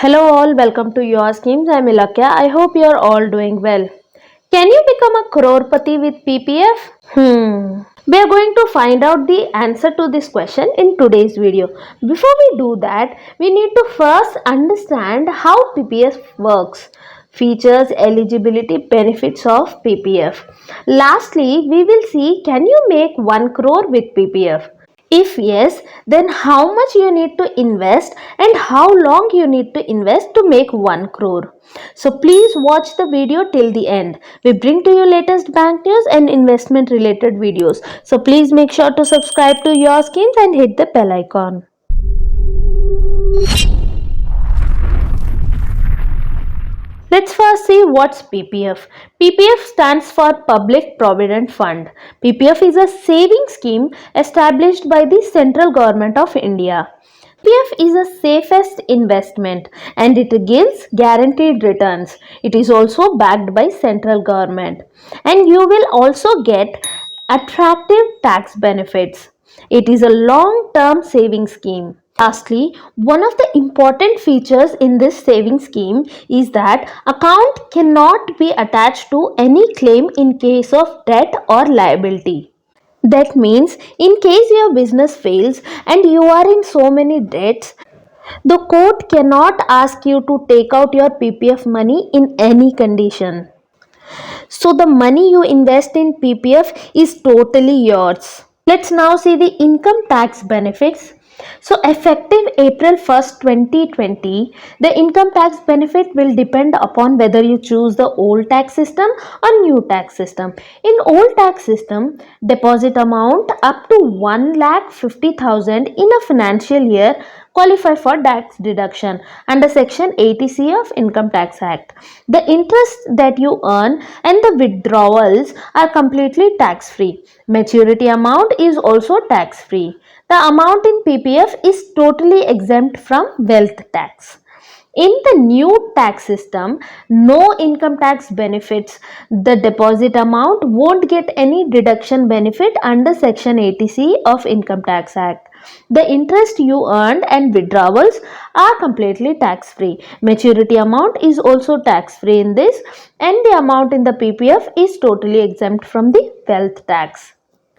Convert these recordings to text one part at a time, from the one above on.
Hello all, welcome to Your Schemes. I'm Ilakya. I hope you're all doing well. Can you become a crorepati with PPF? We are going to find out the answer to this question in today's video. Before we do that, we need to first understand how PPF works. Features, eligibility, benefits of PPF. Lastly, we will see, can you make 1 crore with PPF? If yes, then how much you need to invest and how long you need to invest to make 1 crore. So please watch the video till the end. We bring to you latest bank news and investment related videos. So please make sure to subscribe to Your Schemes and hit the bell icon. Let's first see what's PPF. PPF stands for Public Provident Fund. PPF is a saving scheme established by the central government of India. PPF is the safest investment and it gives guaranteed returns. It is also backed by central government and you will also get attractive tax benefits. It is a long-term saving scheme. Lastly, one of the important features in this saving scheme is that account cannot be attached to any claim in case of debt or liability. That means in case your business fails and you are in so many debts, the court cannot ask you to take out your PPF money in any condition. So the money you invest in PPF is totally yours. Let's now see the income tax benefits. So effective April 1st, 2020, the income tax benefit will depend upon whether you choose the old tax system or new tax system. In old tax system, deposit amount up to 1,50,000 in a financial year qualify for tax deduction under section 80C of Income Tax Act. The interest that you earn and the withdrawals are completely tax free. Maturity amount is also tax free. The amount in PPF is totally exempt from wealth tax. In the new tax system, no income tax benefits. The deposit amount won't get any deduction benefit under section 80C of Income Tax Act. The interest you earned and withdrawals are completely tax free. Maturity amount is also tax free in this and the amount in the PPF is totally exempt from the wealth tax.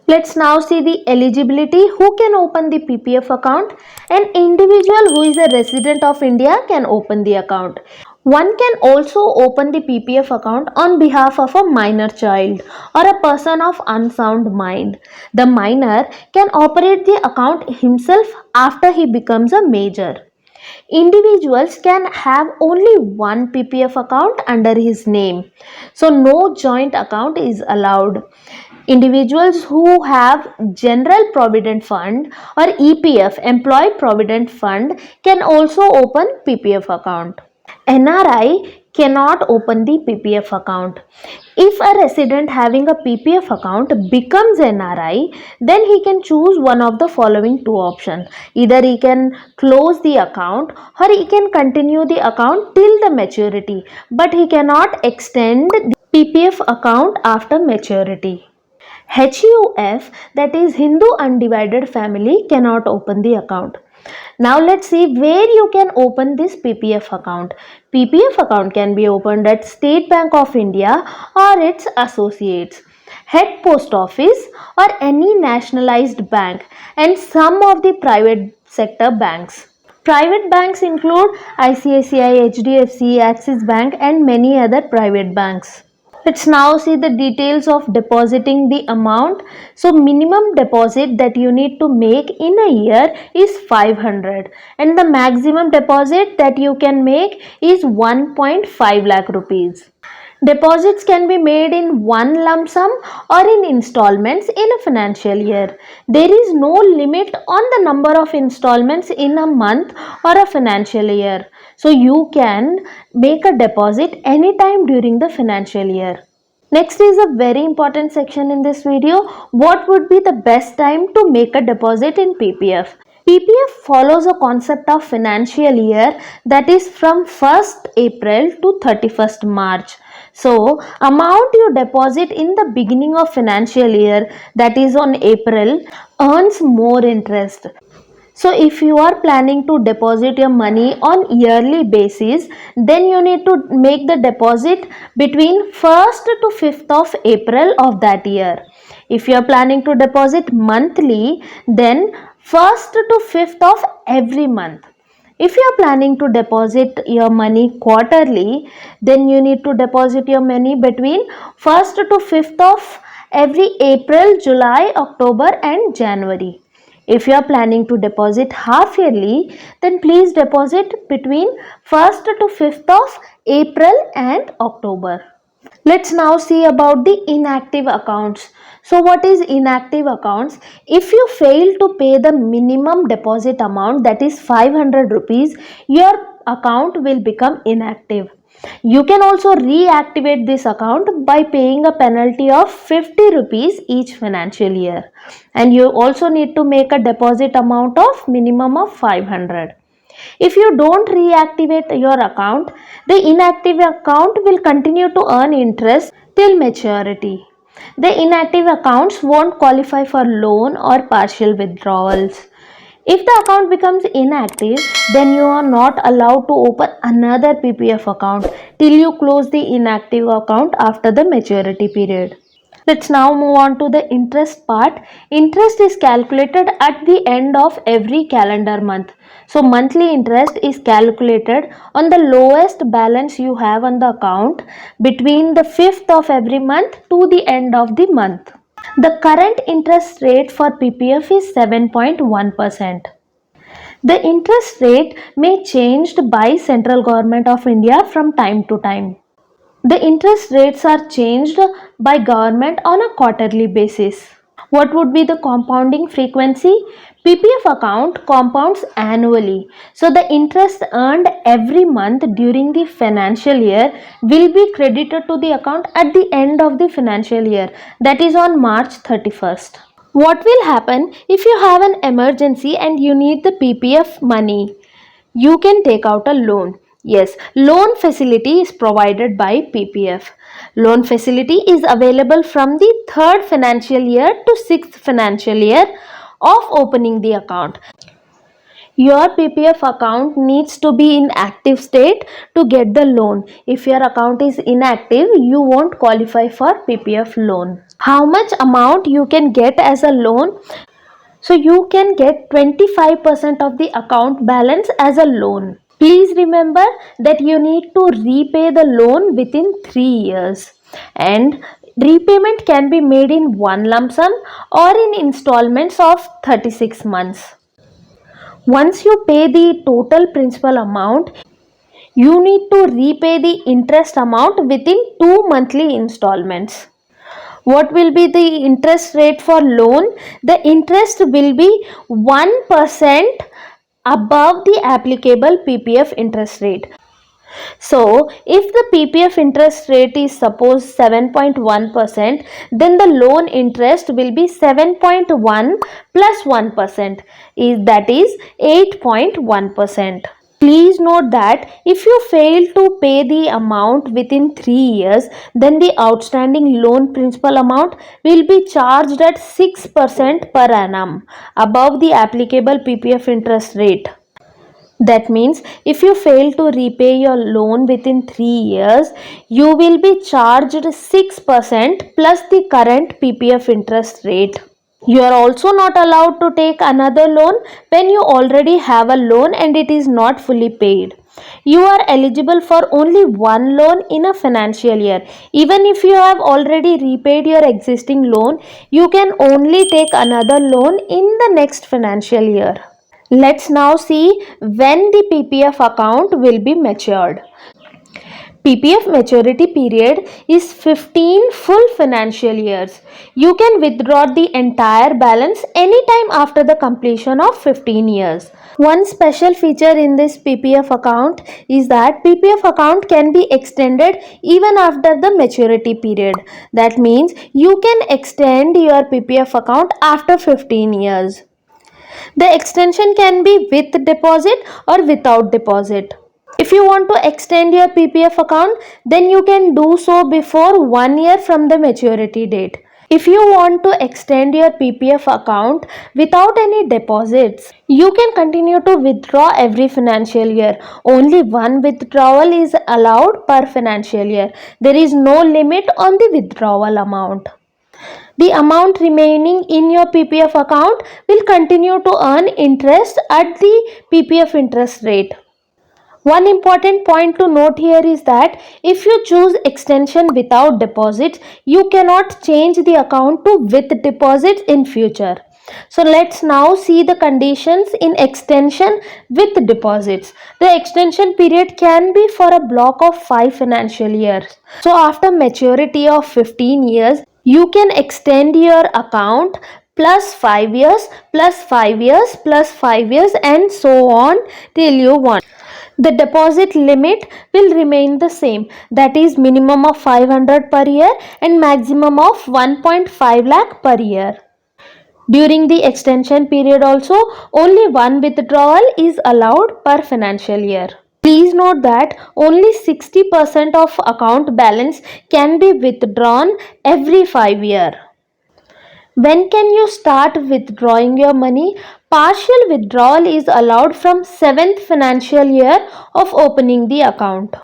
Let's now see the eligibility. Who can open the PPF account? An individual who is a resident of India can open the account. One can also open the PPF account on behalf of a minor child or a person of unsound mind. The minor can operate the account himself after he becomes a major. Individuals can have only one PPF account under his name. So no joint account is allowed. Individuals who have General Provident Fund or EPF, Employee Provident Fund, can also open PPF account. NRI cannot open the PPF account. If a resident having a PPF account becomes NRI, then he can choose one of the following two options. Either he can close the account or he can continue the account till the maturity, but he cannot extend the PPF account after maturity. HUF, that is Hindu Undivided Family, cannot open the account. Now let's see where you can open this PPF account. PPF account can be opened at State Bank of India or its associates, head post office or any nationalized bank and some of the private sector banks. Private banks include ICICI, HDFC, Axis Bank and many other private banks. Let's now see the details of depositing the amount. So minimum deposit that you need to make in a year is 500 and the maximum deposit that you can make is 1.5 lakh rupees. Deposits can be made in one lump sum or in installments in a financial year. There is no limit on the number of installments in a month or a financial year. So you can make a deposit anytime during the financial year. Next is a very important section in this video. What would be the best time to make a deposit in PPF? PPF follows a concept of financial year that is from 1st April to 31st March. So, amount you deposit in the beginning of financial year, that is on April, earns more interest. So if you are planning to deposit your money on yearly basis, then you need to make the deposit between 1st to 5th of April of that year. If you are planning to deposit monthly, then 1st to 5th of every month. If you are planning to deposit your money quarterly, then you need to deposit your money between 1st to 5th of every April, July, October and January. If you are planning to deposit half yearly, then please deposit between 1st to 5th of April and October. Let's now see about the inactive accounts. So what is inactive accounts? If you fail to pay the minimum deposit amount, that is 500 rupees, your account will become inactive. You can also reactivate this account by paying a penalty of 50 rupees each financial year. And you also need to make a deposit amount of minimum of 500. If you don't reactivate your account, the inactive account will continue to earn interest till maturity. The inactive accounts won't qualify for loan or partial withdrawals. If the account becomes inactive, then you are not allowed to open another PPF account till you close the inactive account after the maturity period. Let's now move on to the interest part. Interest is calculated at the end of every calendar month. So monthly interest is calculated on the lowest balance you have on the account between the 5th of every month to the end of the month. The current interest rate for PPF is 7.1%. The interest rate may changed by Central Government of India from time to time. The interest rates are changed by government on a quarterly basis. What would be the compounding frequency? PPF account compounds annually. So the interest earned every month during the financial year will be credited to the account at the end of the financial year, that is on March 31st. What will happen if you have an emergency and you need the PPF money? You can take out a loan. Yes, loan facility is provided by PPF. Loan facility is available from the 3rd financial year to 6th financial year of opening the account. Your PPF account needs to be in active state to get the loan. If your account is inactive, you won't qualify for PPF loan. How much amount you can get as a loan? So you can get 25% of the account balance as a loan. Please remember that you need to repay the loan within 3 years, and repayment can be made in one lump sum or in installments of 36 months. Once you pay the total principal amount, you need to repay the interest amount within 2 monthly installments. What will be the interest rate for loan? The interest will be 1% above the applicable PPF interest rate. So, if the PPF interest rate is suppose 7.1%, then the loan interest will be 7.1 plus 1%, that is 8.1%. Please note that if you fail to pay the amount within 3 years, then the outstanding loan principal amount will be charged at 6% per annum above the applicable PPF interest rate. That means if you fail to repay your loan within 3 years, you will be charged 6% plus the current PPF interest rate. You are also not allowed to take another loan when you already have a loan and it is not fully paid. You are eligible for only one loan in a financial year. Even if you have already repaid your existing loan, you can only take another loan in the next financial year. Let's now see when the PPF account will be matured. PPF maturity period is 15 full financial years. You can withdraw the entire balance anytime after the completion of 15 years. One special feature in this PPF account is that PPF account can be extended even after the maturity period. That means you can extend your PPF account after 15 years. The extension can be with deposit or without deposit. If you want to extend your PPF account, then you can do so before 1 year from the maturity date. If you want to extend your PPF account without any deposits, you can continue to withdraw every financial year. Only one withdrawal is allowed per financial year. There is no limit on the withdrawal amount. The amount remaining in your PPF account will continue to earn interest at the PPF interest rate. One important point to note here is that if you choose extension without deposits, you cannot change the account to with deposits in future. So let's now see the conditions in extension with deposits. The extension period can be for a block of 5 financial years. So after maturity of 15 years, you can extend your account plus 5 years, plus 5 years, plus 5 years, and so on till you want. The deposit limit will remain the same, that is minimum of 500 per year and maximum of 1.5 lakh per year. During the extension period also, only one withdrawal is allowed per financial year. Please note that only 60% of account balance can be withdrawn every 5 years. When can you start withdrawing your money? Partial withdrawal is allowed from 7th financial year of opening the account.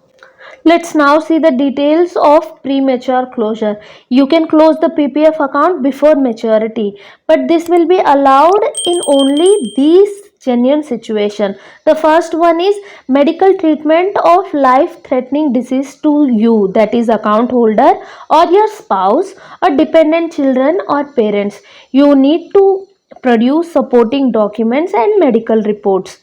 Let's now see the details of premature closure. You can close the PPF account before maturity, but this will be allowed in only these genuine situation. The first one is medical treatment of life threatening disease to you, that is account holder or your spouse or dependent children or parents. You need to produce supporting documents and medical reports.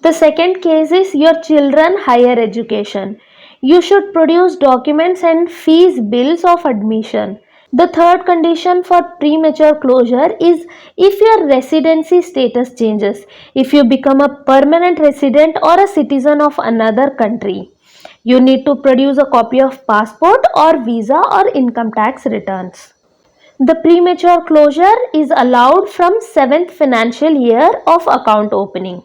The second case is your children higher education. You should produce documents and fees bills of admission. The third condition for premature closure is if your residency status changes, if you become a permanent resident or a citizen of another country. You need to produce a copy of passport or visa or income tax returns. The premature closure is allowed from 7th financial year of account opening.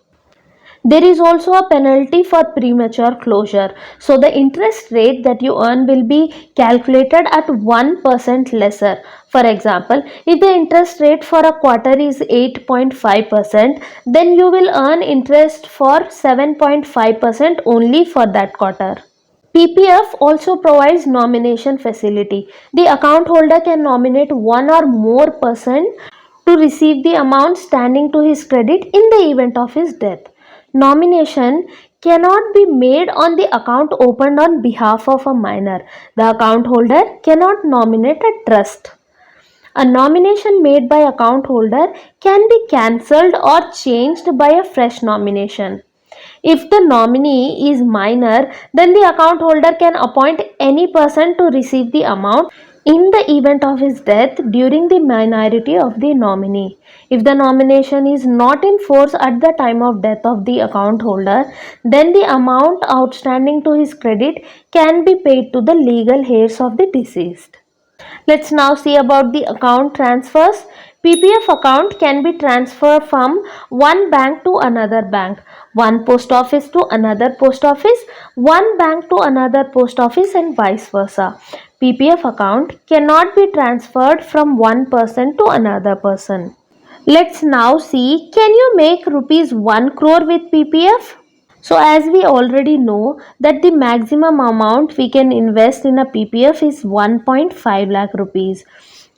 There is also a penalty for premature closure. So the interest rate that you earn will be calculated at 1% lesser. For example, if the interest rate for a quarter is 8.5%, then you will earn interest for 7.5% only for that quarter. PPF also provides nomination facility. The account holder can nominate one or more person to receive the amount standing to his credit in the event of his death. Nomination cannot be made on the account opened on behalf of a minor. The account holder cannot nominate a trust. A nomination made by account holder can be cancelled or changed by a fresh nomination. If the nominee is minor, then the account holder can appoint any person to receive the amount in the event of his death during the minority of the nominee. If the nomination is not in force at the time of death of the account holder, then the amount outstanding to his credit can be paid to the legal heirs of the deceased. Let's now see about the account transfers. PPF account can be transferred from one bank to another bank, one post office to another post office, one bank to another post office, and vice versa. PPF account cannot be transferred from one person to another person. Let's now see, can you make rupees 1 crore with PPF? So as we already know that the maximum amount we can invest in a PPF is 1.5 lakh rupees,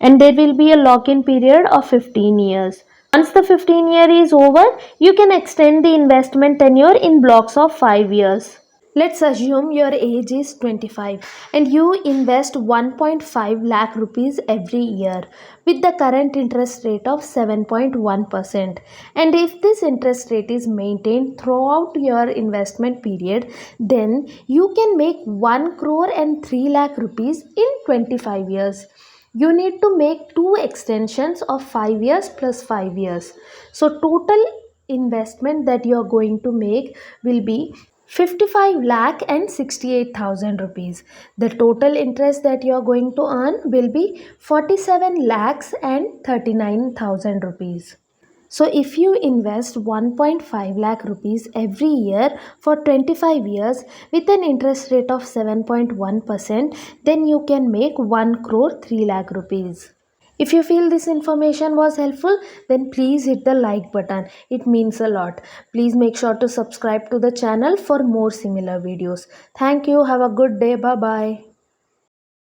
and there will be a lock-in period of 15 years. Once the 15-year is over, you can extend the investment tenure in blocks of 5 years. Let's assume your age is 25 and you invest 1.5 lakh rupees every year with the current interest rate of 7.1%. And if this interest rate is maintained throughout your investment period, then you can make 1 crore and 3 lakh rupees in 25 years. You need to make two extensions of 5 years plus 5 years. So total investment that you are going to make will be 55 lakh and 68,000 rupees. The total interest that you are going to earn will be 47 lakhs and 39,000 rupees. So if you invest 1.5 lakh rupees every year for 25 years with an interest rate of 7.1%, then you can make 1 crore 3 lakh rupees. If you feel this information was helpful, then please hit the like button. It means a lot. Please make sure to subscribe to the channel for more similar videos. Thank you. Have a good day. Bye bye.